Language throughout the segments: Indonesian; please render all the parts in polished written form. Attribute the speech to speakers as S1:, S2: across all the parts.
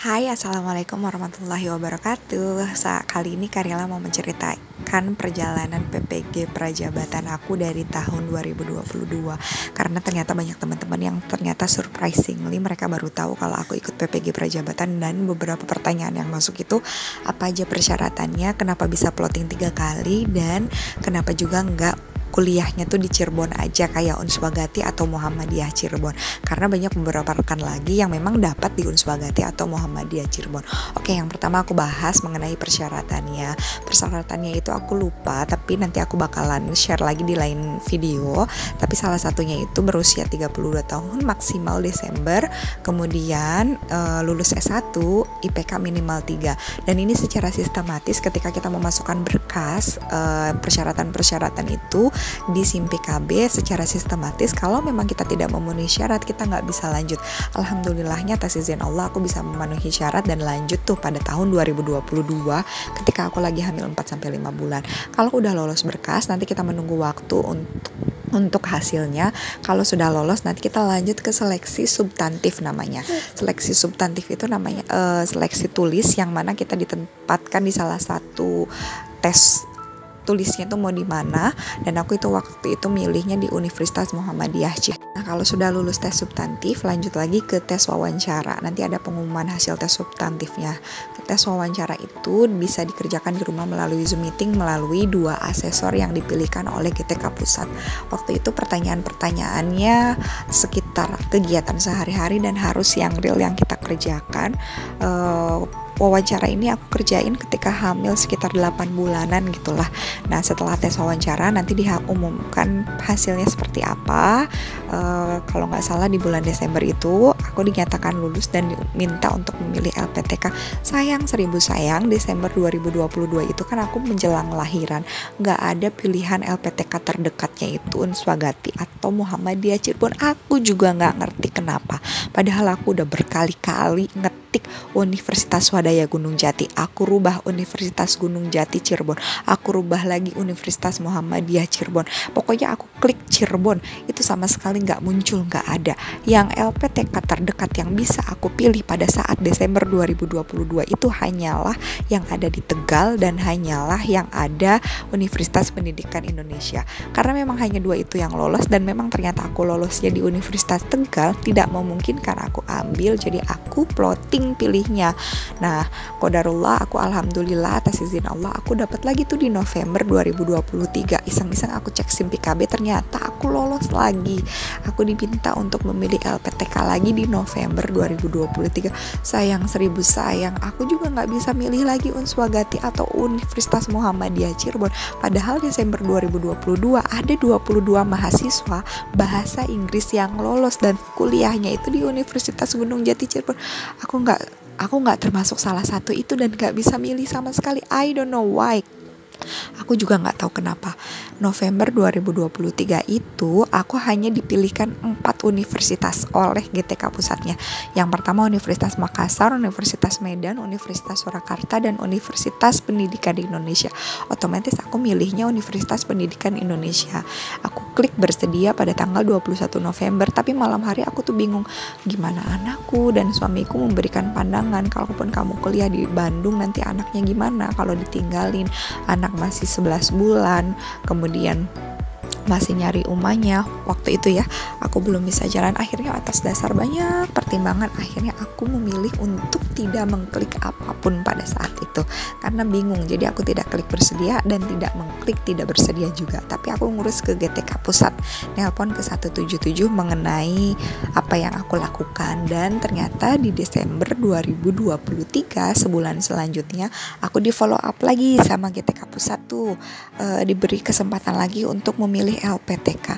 S1: Hai, Assalamualaikum warahmatullahi wabarakatuh. Kali ini Karila mau menceritakan perjalanan PPG Prajabatan aku dari tahun 2022. Karena ternyata banyak teman-teman yang ternyata surprisingly mereka baru tahu kalau aku ikut PPG Prajabatan. Dan beberapa pertanyaan yang masuk itu, apa aja persyaratannya, kenapa bisa plotting 3 kali, dan kenapa juga enggak kuliahnya tuh di Cirebon aja kayak Unswagati atau Muhammadiyah Cirebon, karena banyak beberapa rekan lagi yang memang dapat di Unswagati atau Muhammadiyah Cirebon. Oke, yang pertama aku bahas mengenai persyaratannya itu aku lupa, tapi nanti aku bakalan share lagi di lain video. Tapi salah satunya itu berusia 32 tahun maksimal Desember, kemudian lulus S1, IPK minimal 3. Dan ini secara sistematis ketika kita memasukkan berkas persyaratan-persyaratan itu di SIM PKB secara sistematis. Kalau memang kita tidak memenuhi syarat, kita nggak bisa lanjut. Alhamdulillahnya atas izin Allah aku bisa memenuhi syarat dan lanjut tuh pada tahun 2022 ketika aku lagi hamil 4-5 bulan. Kalau udah lolos berkas, nanti kita menunggu waktu untuk hasilnya. Kalau sudah lolos, nanti kita lanjut ke seleksi substantif namanya. Seleksi substantif itu namanya seleksi tulis, yang mana kita ditempatkan di salah satu tes tulisnya tuh mau di mana, dan aku itu waktu itu milihnya di Universitas Muhammadiyah Cirebon. Nah, kalau sudah lulus tes substantif, lanjut lagi ke tes wawancara. Nanti ada pengumuman hasil tes substantifnya. Tes wawancara itu bisa dikerjakan di rumah melalui Zoom meeting melalui 2 asesor yang dipilihkan oleh GTK Pusat. Waktu itu pertanyaan-pertanyaannya sekitar kegiatan sehari-hari dan harus yang real yang kita kerjakan. Wawancara ini aku kerjain ketika hamil sekitar 8 bulanan gitulah. Nah, setelah tes wawancara nanti diumumkan hasilnya seperti apa. Kalau nggak salah di bulan Desember itu aku dinyatakan lulus dan diminta untuk memilih LPTK. Sayang Desember 2022 itu kan aku menjelang lahiran, nggak ada pilihan LPTK terdekatnya itu Unswagati atau Muhammadiyah Cirebon. Aku juga nggak ngerti kenapa, padahal aku udah berkali-kali ngetik Universitas Swadaya Gunung Jati, aku rubah Universitas Gunung Jati Cirebon, aku rubah lagi Universitas Muhammadiyah Cirebon. Pokoknya aku klik Cirebon, itu sama sekali nggak muncul, nggak ada. Yang LPTK terdekat yang bisa aku pilih pada saat Desember 2022 itu hanyalah yang ada di Tegal dan hanyalah yang ada Universitas Pendidikan Indonesia. Karena memang hanya 2 itu yang lolos, dan memang ternyata aku lolosnya di Universitas Tegal tidak memungkinkan aku ambil, jadi aku plotting pilihnya. Nah, qadarullah, aku alhamdulillah atas izin Allah aku dapat lagi tuh di November 2023. Iseng-iseng aku cek SIM PKB, ternyata aku lolos lagi. Aku diminta untuk memilih LPTK lagi di November 2023. Sayang aku juga nggak bisa milih lagi Unswagati atau Universitas Muhammadiyah Cirebon. Padahal Desember 2022 ada 22 mahasiswa bahasa Inggris yang lolos dan kuliahnya itu di Universitas Gunung Jati Cirebon. Aku nggak termasuk salah satu itu dan nggak bisa milih sama sekali. I don't know why. Aku juga nggak tahu kenapa. November 2023 itu aku hanya dipilihkan 4 universitas oleh GTK Pusatnya. Yang pertama Universitas Makassar, Universitas Medan, Universitas Surakarta, dan Universitas Pendidikan Indonesia. Otomatis aku milihnya Universitas Pendidikan Indonesia. Aku klik bersedia pada tanggal 21 November, tapi malam hari aku tuh bingung gimana anakku dan suamiku memberikan pandangan, kalaupun kamu kuliah di Bandung nanti anaknya gimana kalau ditinggalin, anak masih 11 bulan, kemudian masih nyari umahnya waktu itu ya, aku belum bisa jalan. Akhirnya atas dasar banyak pertimbangan, akhirnya aku memilih untuk tidak mengklik apapun pada saat itu karena bingung. Jadi aku tidak klik bersedia dan tidak mengklik tidak bersedia juga, tapi aku ngurus ke GTK Pusat, nelpon ke 177 mengenai apa yang aku lakukan. Dan ternyata di Desember 2023, sebulan selanjutnya, aku di follow up lagi sama GTK Pusat tuh, diberi kesempatan lagi untuk memilih LPTK.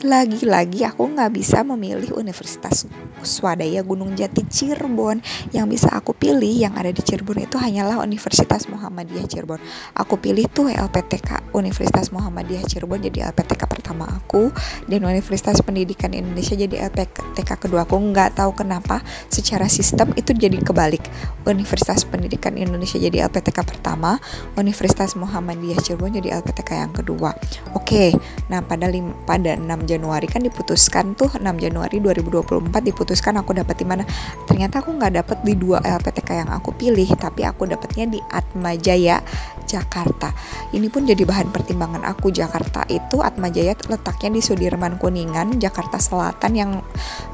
S1: Lagi-lagi aku nggak bisa memilih Universitas Swadaya Gunung Jati Cirebon. Yang bisa aku pilih yang ada di Cirebon itu hanyalah Universitas Muhammadiyah Cirebon. Aku pilih tuh LPTK Universitas Muhammadiyah Cirebon jadi LPTK pertama aku, dan Universitas Pendidikan Indonesia jadi LPTK kedua aku. Nggak tahu kenapa secara sistem itu jadi kebalik. Universitas Pendidikan Indonesia jadi LPTK pertama, Universitas Muhammadiyah Cirebon jadi LPTK yang kedua. Oke, nah pada 6 Januari kan diputuskan tuh, 6 Januari 2024 diputuskan aku dapat di mana. Ternyata aku nggak dapat di 2 LPTK yang aku pilih, tapi aku dapatnya di Atmajaya Jakarta. Ini pun jadi bahan pertimbangan aku. Jakarta itu Atmajaya letaknya di Sudirman Kuningan, Jakarta Selatan, yang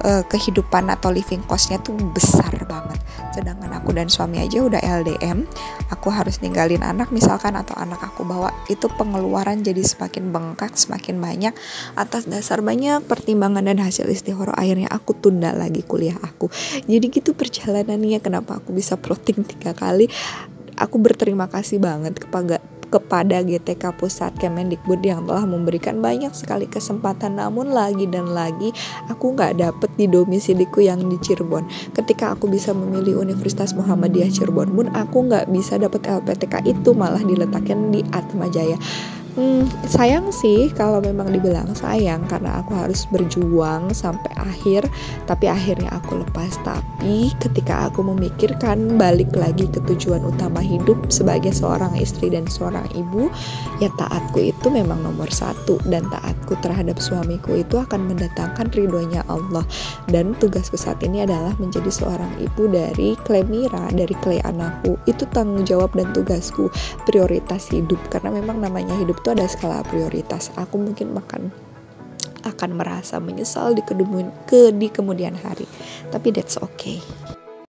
S1: kehidupan atau living costnya tuh besar banget. Sedangkan aku dan suami aja udah LDM, aku harus ninggalin anak misalkan, atau anak aku bawa, itu pengeluaran jadi semakin bengkak, semakin banyak. Atas dasar banyak pertimbangan dan hasil istihoro, akhirnya aku tunda lagi kuliah aku. Jadi gitu perjalanannya, kenapa aku bisa plotting 3 kali. Aku berterima kasih banget kepada GTK Pusat Kemendikbud yang telah memberikan banyak sekali kesempatan, namun lagi dan lagi aku nggak dapet di domisiliku yang di Cirebon. Ketika aku bisa memilih Universitas Muhammadiyah Cirebon pun aku nggak bisa dapet LPTK itu, malah diletakkan di Atmajaya. Sayang sih kalau memang dibilang sayang, karena aku harus berjuang sampai akhir, tapi akhirnya aku lepas. Tapi ketika aku memikirkan balik lagi ke tujuan utama hidup sebagai seorang istri dan seorang ibu, ya taatku itu memang nomor 1, dan taatku terhadap suamiku itu akan mendatangkan ridhonya Allah. Dan tugasku saat ini adalah menjadi seorang ibu dari Clay Mira, dari Clay anakku. Itu tanggung jawab dan tugasku, prioritas hidup, karena memang namanya hidup itu ada skala prioritas. Aku mungkin akan merasa menyesal di kemudian hari, tapi that's okay.